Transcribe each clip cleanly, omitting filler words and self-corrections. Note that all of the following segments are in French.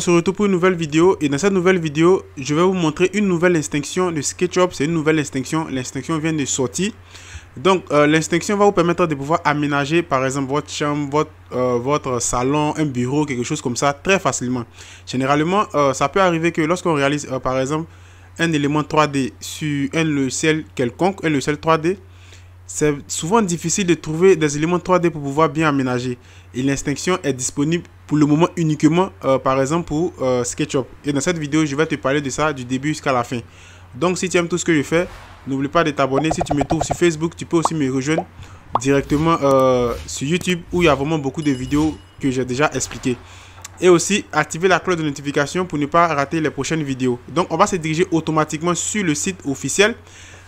On se retrouve pour une nouvelle vidéo et dans cette nouvelle vidéo, je vais vous montrer une nouvelle extension de SketchUp. C'est une nouvelle extension. L'extension vient de sortir. Donc, l'extension va vous permettre de pouvoir aménager, par exemple, votre chambre, votre salon, un bureau, quelque chose comme ça, très facilement. Généralement, ça peut arriver que lorsqu'on réalise, par exemple, un élément 3D sur un logiciel quelconque, un logiciel 3D, c'est souvent difficile de trouver des éléments 3D pour pouvoir bien aménager. Et l'extension est disponible pour le moment uniquement, par exemple, pour SketchUp. Et dans cette vidéo, je vais te parler de ça du début jusqu'à la fin. Donc, si tu aimes tout ce que je fais, n'oublie pas de t'abonner. Si tu me trouves sur Facebook, tu peux aussi me rejoindre directement sur YouTube où il y a vraiment beaucoup de vidéos que j'ai déjà expliquées. Et aussi, activer la cloche de notification pour ne pas rater les prochaines vidéos. Donc, on va se diriger automatiquement sur le site officiel.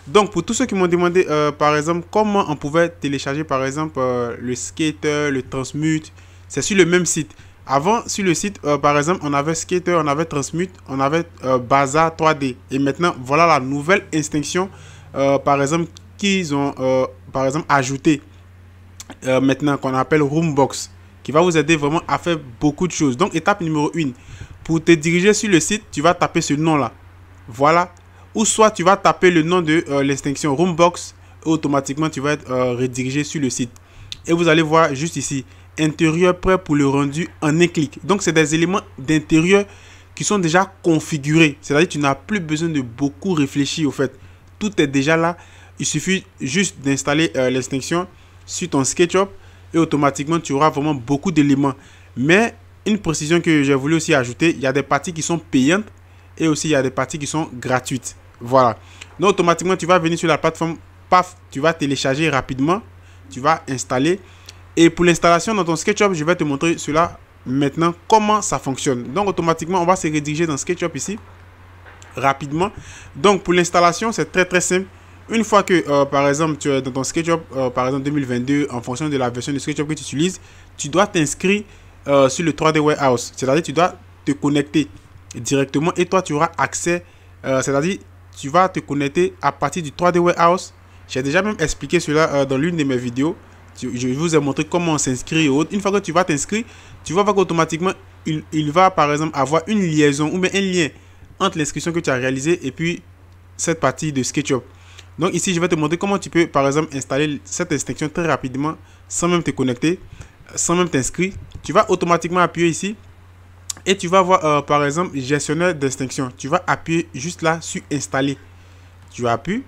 Donc, pour tous ceux qui m'ont demandé, par exemple, comment on pouvait télécharger, par exemple, le Skater, le Transmute, c'est sur le même site. Avant, sur le site, par exemple, on avait Skater, on avait Transmute, on avait Bazaar 3D. Et maintenant, voilà la nouvelle extension, par exemple, qu'ils ont, par exemple, ajouté maintenant, qu'on appelle Roombox, qui va vous aider vraiment à faire beaucoup de choses. Donc, étape numéro 1, pour te diriger sur le site, tu vas taper ce nom-là. Voilà. Ou soit tu vas taper le nom de l'extension Roombox et automatiquement tu vas être redirigé sur le site. Et vous allez voir juste ici, intérieur prêt pour le rendu en un clic. Donc c'est des éléments d'intérieur qui sont déjà configurés. C'est-à-dire que tu n'as plus besoin de beaucoup réfléchir au fait. Tout est déjà là. Il suffit juste d'installer l'extension sur ton SketchUp et automatiquement tu auras vraiment beaucoup d'éléments. Mais une précision que j'ai voulu aussi ajouter, il y a des parties qui sont payantes et aussi il y a des parties qui sont gratuites. Voilà. Donc automatiquement tu vas venir sur la plateforme, paf, tu vas télécharger rapidement, tu vas installer. Et pour l'installation dans ton SketchUp, je vais te montrer cela maintenant, comment ça fonctionne. Donc automatiquement on va se rediriger dans SketchUp ici, rapidement. Donc pour l'installation c'est très simple. Une fois que par exemple tu es dans ton SketchUp, par exemple 2022, en fonction de la version de SketchUp que tu utilises, tu dois t'inscrire sur le 3D Warehouse. C'est-à-dire tu dois te connecter directement et toi tu auras accès, c'est-à-dire tu vas te connecter à partir du 3D Warehouse. J'ai déjà même expliqué cela dans l'une de mes vidéos. Je vous ai montré comment on s'inscrit et autres. Une fois que tu vas t'inscrire, tu vas voir qu'automatiquement il va par exemple avoir une liaison ou bien un lien entre l'inscription que tu as réalisée et puis cette partie de SketchUp. Donc ici je vais te montrer comment tu peux par exemple installer cette extension très rapidement sans même te connecter, sans même t'inscrire. Tu vas automatiquement appuyer ici et tu vas voir par exemple gestionnaire d'extension. Tu vas appuyer juste là sur installer. Tu appuies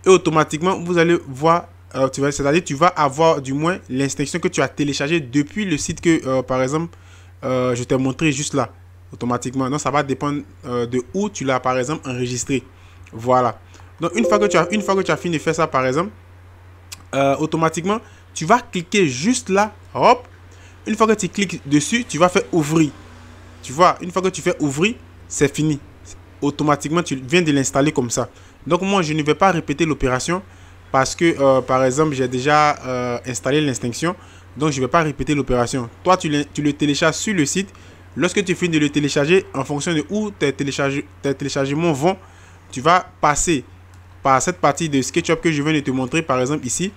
et automatiquement vous allez voir, c'est-à-dire tu vas avoir du moins l'extension que tu as téléchargée depuis le site que par exemple je t'ai montré juste là automatiquement. Donc ça va dépendre de où tu l'as par exemple enregistré. Voilà. Donc une fois que tu as fini de faire ça par exemple, automatiquement tu vas cliquer juste là, hop. Une fois que tu cliques dessus, tu vas faire ouvrir. Tu vois, une fois que tu fais ouvrir, c'est fini. Automatiquement, tu viens de l'installer comme ça. Donc moi, je ne vais pas répéter l'opération parce que, par exemple, j'ai déjà installé l'extension. Donc, je ne vais pas répéter l'opération. Toi, tu le télécharges sur le site. Lorsque tu finis de le télécharger, en fonction de où tes téléchargements vont, tu vas passer par cette partie de SketchUp que je viens de te montrer, par exemple ici.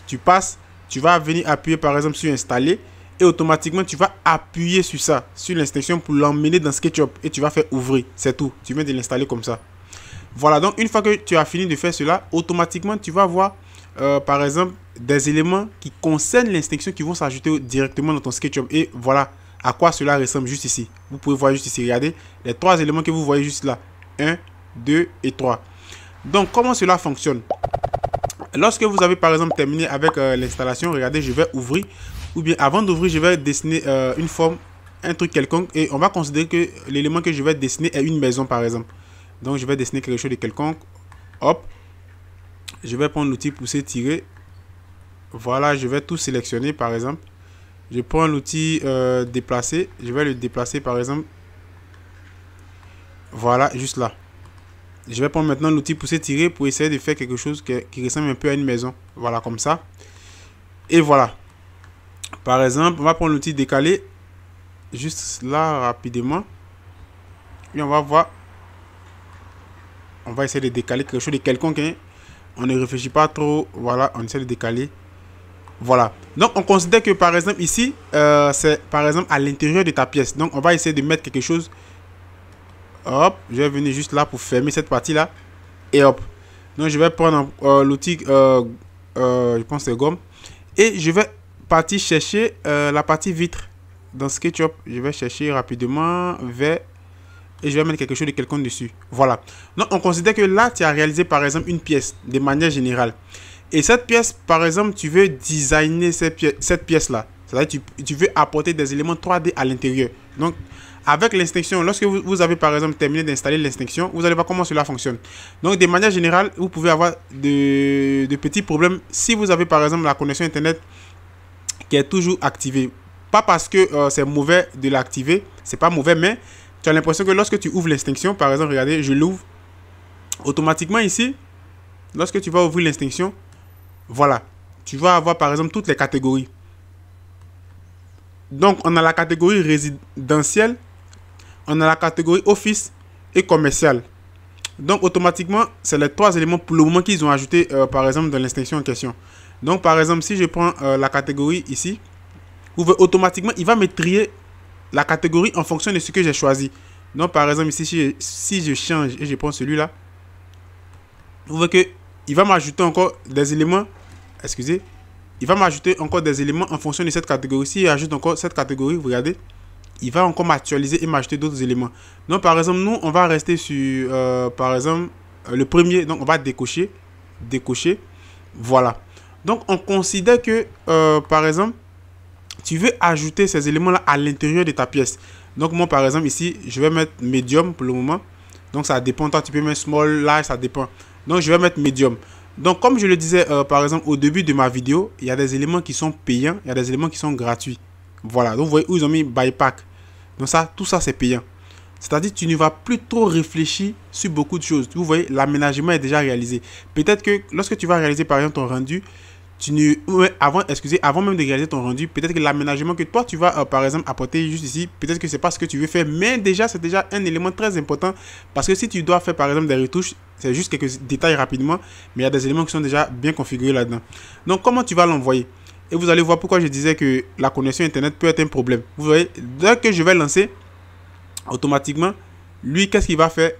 Tu passes, tu vas venir appuyer par exemple sur installer. Et automatiquement, tu vas appuyer sur ça, sur l'extension pour l'emmener dans SketchUp. Et tu vas faire ouvrir. C'est tout. Tu viens de l'installer comme ça. Voilà. Donc, une fois que tu as fini de faire cela, automatiquement, tu vas voir, par exemple, des éléments qui concernent l'extension qui vont s'ajouter directement dans ton SketchUp. Et voilà à quoi cela ressemble juste ici. Vous pouvez voir juste ici. Regardez les trois éléments que vous voyez juste là. 1, 2 et 3. Donc, comment cela fonctionne? Lorsque vous avez, par exemple, terminé avec l'installation, regardez, je vais ouvrir. Ou bien avant d'ouvrir, je vais dessiner une forme, un truc quelconque. Et on va considérer que l'élément que je vais dessiner est une maison par exemple. Donc je vais dessiner quelque chose de quelconque. Hop. Je vais prendre l'outil pousser, tirer. Voilà, je vais tout sélectionner par exemple. Je prends l'outil déplacer. Je vais le déplacer par exemple. Voilà, juste là. Je vais prendre maintenant l'outil pousser, tirer pour essayer de faire quelque chose qui ressemble un peu à une maison. Voilà, comme ça. Et voilà. Par exemple, on va prendre l'outil décaler, juste là rapidement. Et on va voir. On va essayer de décaler quelque chose de quelconque. Hein. On ne réfléchit pas trop. Voilà, on essaie de décaler. Voilà. Donc, on considère que, par exemple, ici, c'est, par exemple, à l'intérieur de ta pièce. Donc, on va essayer de mettre quelque chose. Hop, je vais venir juste là pour fermer cette partie-là. Et hop. Donc, je vais prendre l'outil, je pense que c'est gomme. Et je vais partir chercher la partie vitre. Dans SketchUp, je vais chercher rapidement vers... Et je vais mettre quelque chose de quelconque dessus. Voilà. Donc, on considère que là, tu as réalisé, par exemple, une pièce de manière générale. Et cette pièce, par exemple, tu veux designer cette pièce-là. C'est-à-dire tu veux apporter des éléments 3D à l'intérieur. Donc, avec l'extinction, lorsque vous avez, par exemple, terminé d'installer l'extinction, vous allez voir comment cela fonctionne. Donc, de manière générale, vous pouvez avoir de petits problèmes si vous avez, par exemple, la connexion Internet qui est toujours activée. Pas parce que c'est mauvais de l'activer, c'est pas mauvais, mais tu as l'impression que lorsque tu ouvres l'extinction, par exemple, regardez, je l'ouvre, automatiquement ici, lorsque tu vas ouvrir l'extinction, voilà, tu vas avoir par exemple toutes les catégories. Donc, on a la catégorie résidentielle, on a la catégorie office et commercial. Donc, automatiquement, c'est les trois éléments pour le moment qu'ils ont ajouté, par exemple, dans l'extinction en question. Donc, par exemple, si je prends la catégorie ici, automatiquement, il va me trier la catégorie en fonction de ce que j'ai choisi. Donc, par exemple, ici, si je change et je prends celui-là, vous voyez que il va m'ajouter encore des éléments. Excusez. Il va m'ajouter encore des éléments en fonction de cette catégorie. Si il ajoute encore cette catégorie, vous regardez, il va encore m'actualiser et m'ajouter d'autres éléments. Donc, par exemple, nous, on va rester sur, par exemple, le premier. Donc, on va décocher. Décocher. Voilà. Donc, on considère que, par exemple, tu veux ajouter ces éléments-là à l'intérieur de ta pièce. Donc, moi, par exemple, ici, je vais mettre medium pour le moment. Donc, ça dépend. Toi, tu peux mettre small, large, ça dépend. Donc, je vais mettre medium. Donc, comme je le disais, par exemple, au début de ma vidéo, il y a des éléments qui sont payants. Il y a des éléments qui sont gratuits. Voilà. Donc, vous voyez où ils ont mis buy pack. Donc, ça, tout ça, c'est payant. C'est-à-dire, tu ne vas plus trop réfléchir sur beaucoup de choses. Vous voyez, l'aménagement est déjà réalisé. Peut-être que lorsque tu vas réaliser, par exemple, ton rendu, avant même de réaliser ton rendu, peut-être que l'aménagement que toi tu vas par exemple apporter juste ici, peut-être que c'est pas ce que tu veux faire, mais déjà c'est déjà un élément très important, parce que si tu dois faire par exemple des retouches, c'est juste quelques détails rapidement, mais il y a des éléments qui sont déjà bien configurés là-dedans. Donc comment tu vas l'envoyer? Et vous allez voir pourquoi je disais que la connexion internet peut être un problème. Vous voyez, dès que je vais lancer, automatiquement, lui, qu'est-ce qu'il va faire?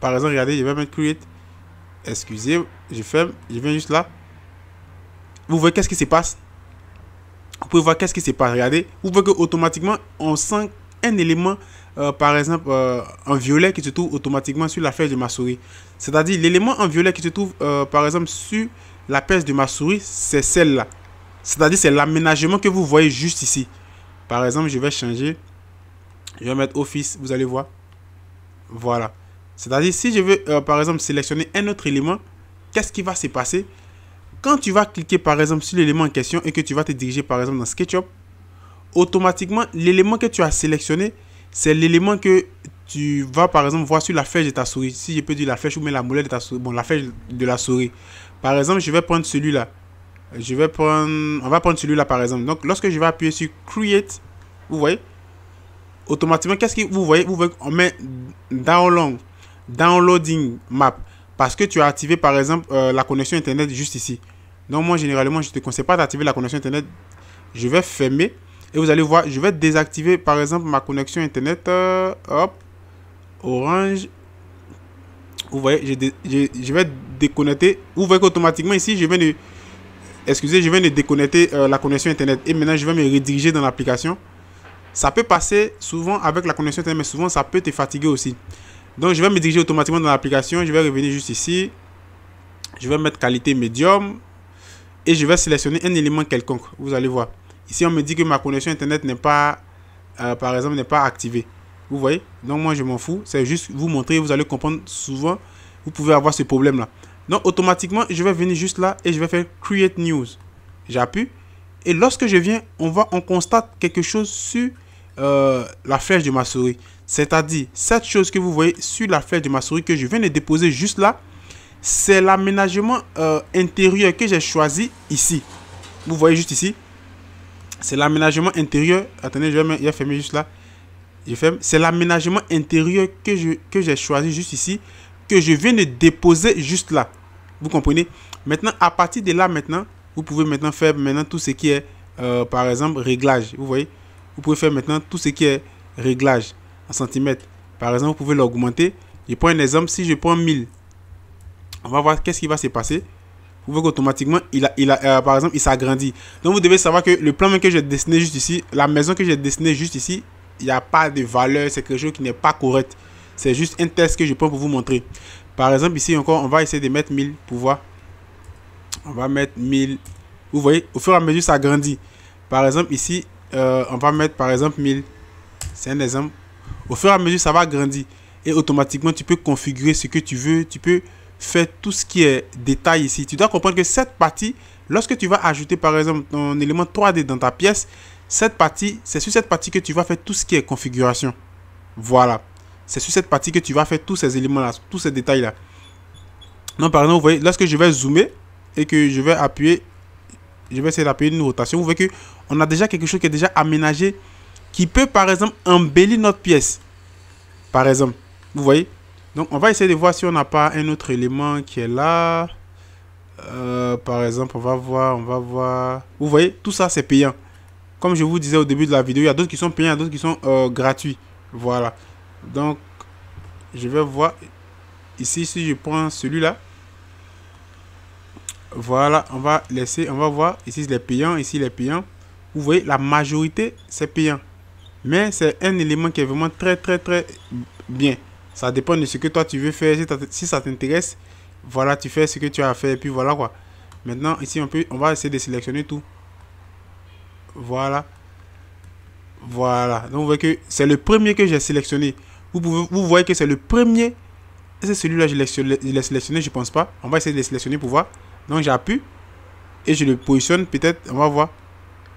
Par exemple, regardez, je vais mettre create. Excusez, je ferme, je viens juste là. Vous voyez qu'est-ce qui se passe? Vous pouvez voir qu'est-ce qui se passe. Regardez, vous voyez qu'automatiquement, on sent un élément, par exemple, en violet qui se trouve automatiquement sur la flèche de ma souris. C'est-à-dire, l'élément en violet qui se trouve, par exemple, sur la flèche de ma souris, c'est celle-là. C'est-à-dire, c'est l'aménagement que vous voyez juste ici. Par exemple, je vais changer. Je vais mettre Office, vous allez voir. Voilà. C'est-à-dire, si je veux, par exemple, sélectionner un autre élément, qu'est-ce qui va se passer? Quand tu vas cliquer par exemple sur l'élément en question et que tu vas te diriger par exemple dans SketchUp, automatiquement l'élément que tu as sélectionné, c'est l'élément que tu vas par exemple voir sur la flèche de ta souris. Si je peux dire la flèche ou même la molette de ta souris, bon la flèche de la souris. Par exemple, je vais prendre celui-là. On va prendre celui-là par exemple. Donc lorsque je vais appuyer sur Create, vous voyez, automatiquement qu'est-ce que vous voyez? Vous voyez qu'on met Downloading Map. Parce que tu as activé par exemple la connexion internet juste ici. Donc moi généralement je ne te conseille pas d'activer la connexion internet. Je vais fermer et vous allez voir, je vais désactiver par exemple ma connexion internet. Hop, orange. Vous voyez, je vais déconnecter. Vous voyez qu'automatiquement ici je viens de déconnecter la connexion internet. Et maintenant je vais me rediriger dans l'application. Ça peut passer souvent avec la connexion internet, mais souvent ça peut te fatiguer aussi. Donc, je vais me diriger automatiquement dans l'application. Je vais revenir juste ici. Je vais mettre qualité médium. Et je vais sélectionner un élément quelconque. Vous allez voir. Ici, on me dit que ma connexion internet n'est pas, par exemple, n'est pas activée. Vous voyez? Donc, moi, je m'en fous. C'est juste vous montrer. Vous allez comprendre souvent. Vous pouvez avoir ce problème-là. Donc, automatiquement, je vais venir juste là et je vais faire Create News. J'appuie. Et lorsque je viens, on constate quelque chose sur la flèche de ma souris. C'est-à-dire, cette chose que vous voyez sur la flèche de ma souris que je viens de déposer juste là, c'est l'aménagement intérieur que j'ai choisi ici. Vous voyez juste ici. C'est l'aménagement intérieur. Attendez, je vais fermer juste là. Je ferme. C'est l'aménagement intérieur que j'ai choisi juste ici, que je viens de déposer juste là. Vous comprenez? Maintenant, à partir de là, maintenant, vous pouvez maintenant faire tout ce qui est, par exemple, réglage. Vous voyez, vous pouvez faire maintenant tout ce qui est réglage en centimètres. Par exemple, vous pouvez l'augmenter. Je prends un exemple, si je prends 1000, on va voir qu'est-ce qui va se passer. Vous voyez qu'automatiquement, par exemple, il s'agrandit. Donc, vous devez savoir que le plan que j'ai dessiné juste ici, la maison que j'ai dessinée juste ici, il n'y a pas de valeur, c'est quelque chose qui n'est pas correct. C'est juste un test que je prends pour vous montrer. Par exemple, ici encore, on va essayer de mettre 1000 pour voir. On va mettre 1000. Vous voyez, au fur et à mesure, ça grandit. Par exemple, ici, on va mettre par exemple 1000. C'est un exemple. Au fur et à mesure, ça va grandir. Et automatiquement, tu peux configurer ce que tu veux. Tu peux faire tout ce qui est détail ici. Tu dois comprendre que cette partie, lorsque tu vas ajouter par exemple ton élément 3D dans ta pièce, cette partie, c'est sur cette partie que tu vas faire tout ce qui est configuration. Voilà. C'est sur cette partie que tu vas faire tous ces éléments-là, tous ces détails-là. Donc, par exemple, vous voyez, lorsque je vais zoomer et que je vais appuyer, je vais essayer d'appuyer une rotation, vous voyez qu'on a déjà quelque chose qui est déjà aménagé, qui peut, par exemple, embellir notre pièce. Par exemple, vous voyez. Donc, on va essayer de voir si on n'a pas un autre élément qui est là. Par exemple, on va voir. Vous voyez, tout ça, c'est payant. Comme je vous disais au début de la vidéo, il y a d'autres qui sont payants, d'autres qui sont gratuits. Voilà. Donc, je vais voir ici, si je prends celui-là. Voilà, on va laisser, on va voir. Ici, les payants, ici, les payants. Vous voyez, la majorité, c'est payant. Mais c'est un élément qui est vraiment très bien. Ça dépend de ce que toi tu veux faire. Si ça t'intéresse, voilà, tu fais ce que tu as à faire. Et puis voilà quoi. Maintenant, ici, on va essayer de sélectionner tout. Voilà. Voilà. Donc, vous voyez que c'est le premier que j'ai sélectionné. Vous voyez que c'est le premier. C'est celui-là, je l'ai sélectionné, je pense pas. On va essayer de le sélectionner pour voir. Donc, j'appuie. Et je le positionne. Peut-être, on va voir.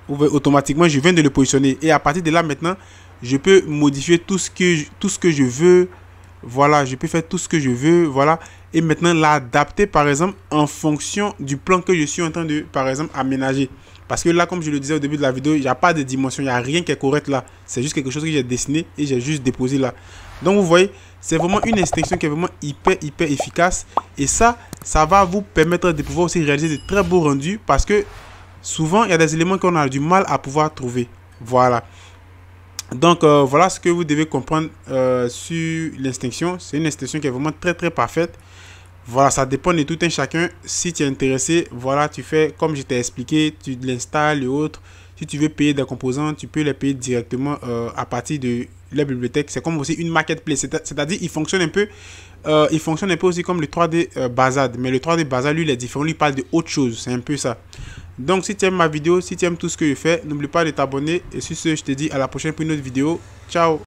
Vous voyez, automatiquement, je viens de le positionner. Et à partir de là, maintenant, je peux modifier tout ce que je veux. Voilà, je peux faire tout ce que je veux, voilà. Et maintenant, l'adapter, par exemple, en fonction du plan que je suis en train de, par exemple, aménager. Parce que là, comme je le disais au début de la vidéo, il n'y a pas de dimension, il n'y a rien qui est correct là. C'est juste quelque chose que j'ai dessiné et j'ai juste déposé là. Donc, vous voyez, c'est vraiment une extension qui est vraiment hyper efficace. Et ça va vous permettre de pouvoir aussi réaliser de très beaux rendus. Parce que souvent, il y a des éléments qu'on a du mal à pouvoir trouver. Voilà. Donc, voilà ce que vous devez comprendre sur l'extension. C'est une extension qui est vraiment très parfaite. Voilà, ça dépend de tout un chacun. Si tu es intéressé, voilà, tu fais comme je t'ai expliqué, tu l'installes et autres. Si tu veux payer des composants, tu peux les payer directement à partir de la bibliothèque. C'est comme aussi une marketplace. C'est-à-dire, il fonctionne un peu aussi comme le 3D Bazad. Mais le 3D Bazad, lui, il est différent. Lui, il parle de autre chose. C'est un peu ça. Donc, si tu aimes ma vidéo, si tu aimes tout ce que je fais, n'oublie pas de t'abonner. Et sur ce, je te dis à la prochaine pour une autre vidéo. Ciao!